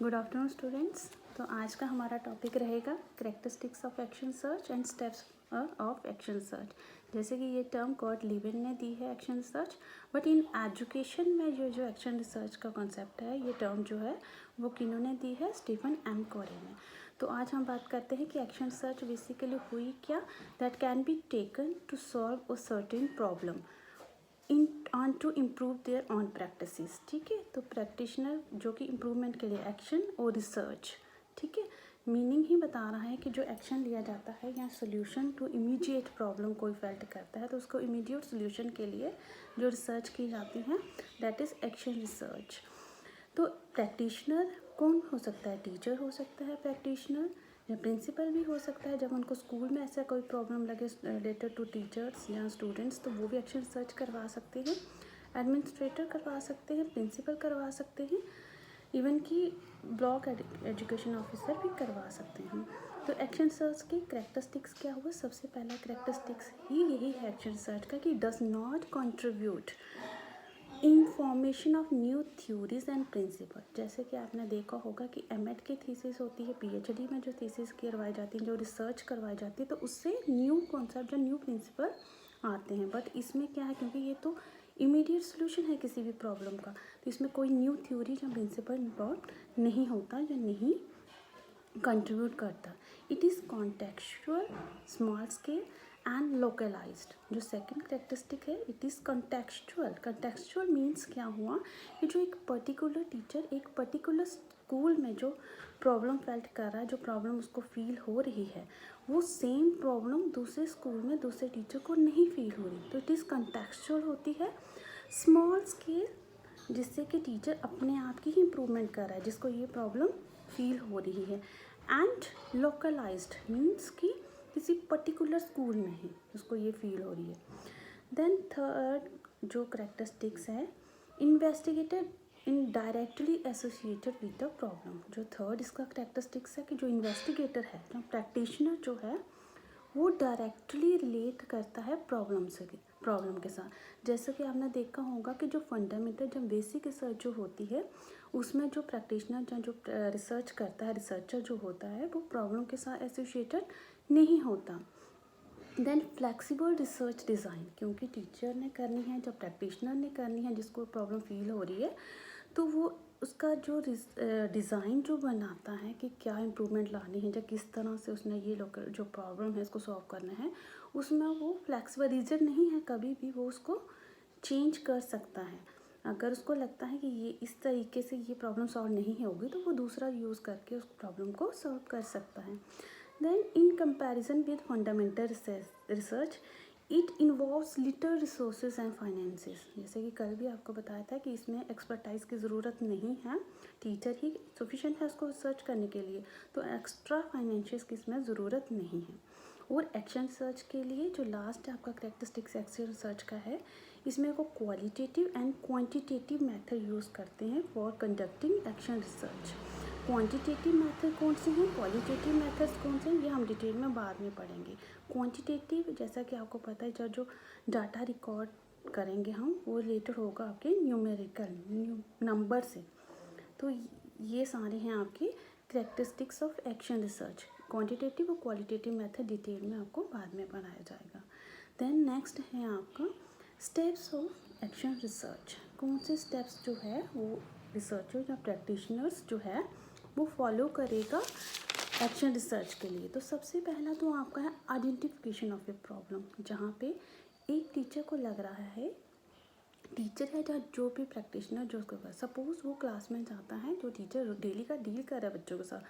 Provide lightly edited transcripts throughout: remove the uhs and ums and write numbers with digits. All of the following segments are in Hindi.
Good afternoon students. तो आज का हमारा टॉपिक रहेगा characteristics of action search and steps of action search. जैसे कि ये टर्म कॉट लिविन ने दी है action search, but in education में जो एक्शन रिसर्च का कॉन्सेप्ट है, ये टर्म जो है वो किन्होंने दी है, स्टीफन एम कोरे ने। तो आज हम बात करते हैं कि एक्शन सर्च बेसिकली हुई क्या, that can be taken to solve a certain problem on to improve their own practices. ठीक है, तो प्रैक्टिशनर जो कि इम्प्रूवमेंट के लिए एक्शन और रिसर्च, ठीक है, मीनिंग ही बता रहा है कि जो एक्शन लिया जाता है या सोल्यूशन टू इमीडिएट प्रॉब्लम कोई फेल्ट करता है तो उसको इमीडिएट सोल्यूशन के लिए जो रिसर्च की जाती है, दैट इज़ एक्शन रिसर्च। तो प्रैक्टिशनर कौन हो सकता है? टीचर हो सकता है प्रैक्टिशनर, या प्रिंसिपल भी हो सकता है। जब उनको स्कूल में ऐसा कोई प्रॉब्लम लगे रिलेटेड टू टीचर्स या स्टूडेंट्स, तो वो भी एक्शन सर्च करवा सकते हैं। एडमिनिस्ट्रेटर करवा सकते हैं, प्रिंसिपल करवा सकते हैं, इवन कि ब्लॉक एजुकेशन ऑफिसर भी करवा सकते हैं। तो एक्शन सर्च की करेक्टरिस्टिक्स क्या हुआ? सबसे पहला करेक्टरिस्टिक्स ही यही है एक्शन सर्च का कि does not contribute information of new theories and principle. जैसे कि आपने देखा होगा कि एमएड की थीसिस होती है, पीएचडी में जो थीसिस करवाई जाती है, जो रिसर्च करवाई जाती है, तो उससे न्यू कॉन्सेप्ट, जो न्यू प्रिंसिपल आते हैं। बट इसमें क्या है, क्योंकि ये तो इमीडिएट सोल्यूशन है किसी भी प्रॉब्लम का, तो इसमें कोई न्यू थ्योरी या प्रिंसिपल इन्वॉल्व नहीं होता या नहीं कंट्रीब्यूट करता। It is contextual, small scale and localised. जो सेकंड करेक्टरिस्टिक है, it is contextual. Contextual means क्या हुआ कि जो एक पर्टिकुलर टीचर एक पर्टिकुलर स्कूल में जो प्रॉब्लम फेल्ट कर रहा है, जो प्रॉब्लम उसको फील हो रही है, वो सेम प्रॉब्लम दूसरे स्कूल में दूसरे टीचर को नहीं फील हो रही, तो इट इज़ कॉन्टेक्चुअल होती है। स्मॉल स्केल, जिससे कि टीचर अपने आप की ही इम्प्रूवमेंट कर रहा है, जिसको ये प्रॉब्लम फील हो रही है। एंड लोकलाइज्ड मीन्स कि किसी पर्टिकुलर स्कूल में ही उसको ये फील हो रही है। देन थर्ड जो करेक्टरिस्टिक्स है, investigated in directly associated with the problem. जो थर्ड इसका करेक्टरिस्टिक्स है कि जो इन्वेस्टिगेटर है, जो प्रैक्टिशनर जो है, वो डायरेक्टली रिलेट करता है प्रॉब्लम के साथ। जैसे कि आपने देखा होगा कि जो फंडामेंटल, जब बेसिक रिसर्च जो होती है, उसमें जो प्रैक्टिशनर जो रिसर्च करता है, रिसर्चर जो होता है, वो प्रॉब्लम के साथ एसोसिएटेड नहीं होता। देन फ्लेक्सिबल रिसर्च डिज़ाइन, क्योंकि टीचर ने करनी है, जब प्रैक्टिशनर ने करनी है, जिसको प्रॉब्लम फील हो रही है, तो वो उसका जो डिज़ाइन जो बनाता है कि क्या इम्प्रूवमेंट लानी है या किस तरह से उसने ये लोकल जो प्रॉब्लम है इसको सॉल्व करना है, उसमें वो फ्लेक्सिबल, रीजन नहीं है, कभी भी वो उसको चेंज कर सकता है। अगर उसको लगता है कि ये इस तरीके से ये प्रॉब्लम सॉल्व नहीं होगी, तो वो दूसरा यूज़ करके उस प्रॉब्लम को सॉल्व कर सकता है। Then in comparison with fundamental research, it involves little resources and finances. जैसे कि कल भी आपको बताया था कि इसमें एक्सपर्टाइज की ज़रूरत नहीं है, टीचर ही सफिशेंट है उसको रिसर्च करने के लिए, तो एक्स्ट्रा फाइनेंशियल्स की इसमें ज़रूरत नहीं है। और एक्शन रिसर्च के लिए जो लास्ट आपका करेक्टरिस्टिक्स एक्शन रिसर्च का है, इसमें वो qualitative and quantitative method use करते हैं for conducting action research. Quantitative method कौन से हैं, क्वालिटेटिव मेथड्स कौन से हैं, ये हम डिटेल में बाद में पढ़ेंगे। क्वांटिटेटिव, जैसा कि आपको पता है, जो डाटा रिकॉर्ड करेंगे हम, वो रिलेटेड होगा आपके न्यूमेरिकल नंबर से। तो ये सारे हैं आपके characteristics of action research. Quantitative और क्वालिटेटिव मेथड डिटेल में आपको बाद में पढ़ाया जाएगा। देन नेक्स्ट है आपका स्टेप्स ऑफ एक्शन रिसर्च। कौन से स्टेप्स जो है वो रिसर्चर या प्रैक्टिशनर्स जो है वो फॉलो करेगा एक्शन रिसर्च के लिए। तो सबसे पहला तो आपका है आइडेंटिफिकेशन ऑफ ए प्रॉब्लम। जहाँ पे एक टीचर को लग रहा है, टीचर है या जो भी प्रैक्टिशनर जो उसके पास, सपोज वो क्लास में जाता है, जो टीचर डेली का डील कर रहा है बच्चों के साथ,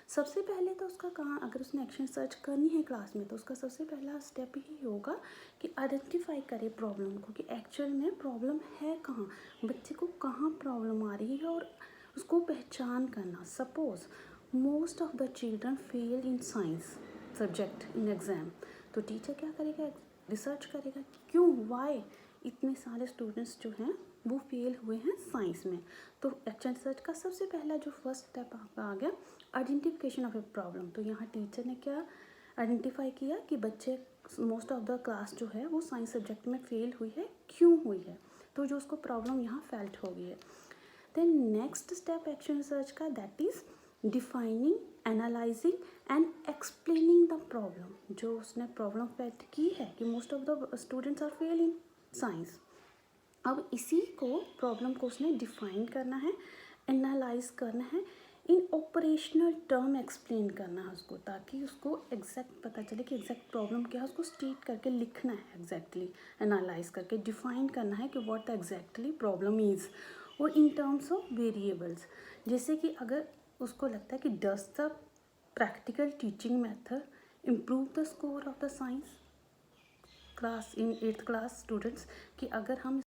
सबसे पहले तो उसका कहाँ, अगर उसने एक्शन सर्च करनी है क्लास में, तो उसका सबसे पहला स्टेप ही होगा कि आइडेंटिफाई करे प्रॉब्लम को, कि एक्चुअल में प्रॉब्लम है कहाँ, बच्चे को कहाँ प्रॉब्लम आ रही है, और उसको पहचान करना। Suppose most of the children fail in science subject in exam, तो टीचर क्या करेगा, रिसर्च करेगा क्यों, वाई इतने सारे स्टूडेंट्स जो हैं वो फेल हुए हैं साइंस में। तो एक्शन रिसर्च का सबसे पहला जो फर्स्ट स्टेप आपका आ गया आइडेंटिफिकेशन ऑफ ए प्रॉब्लम। तो यहाँ टीचर ने क्या आइडेंटिफाई किया कि बच्चे मोस्ट ऑफ द क्लास जो है वो साइंस सब्जेक्ट में फेल हुई है, क्यों हुई है, तो जो उसको प्रॉब्लम यहाँ फेल्ट हो गई है। Then next step action research का that is defining, analysing and explaining the problem. जो उसने प्रॉब्लम फैक्ट की है कि most of the students are fail in science, अब इसी को प्रॉब्लम को उसने डिफाइन करना है, एनालाइज करना है, इन ऑपरेशनल टर्म एक्सप्लेन करना है उसको, ताकि उसको एग्जैक्ट पता चले कि एग्जैक्ट प्रॉब्लम क्या है, उसको स्टेट करके लिखना है एग्जैक्टली, एनालाइज करके डिफाइन करना है कि what the exactly problem is, और इन टर्म्स ऑफ वेरिएबल्स। जैसे कि अगर उसको लगता है कि does the practical teaching method improve the score of the science class in 8th class students, कि अगर हम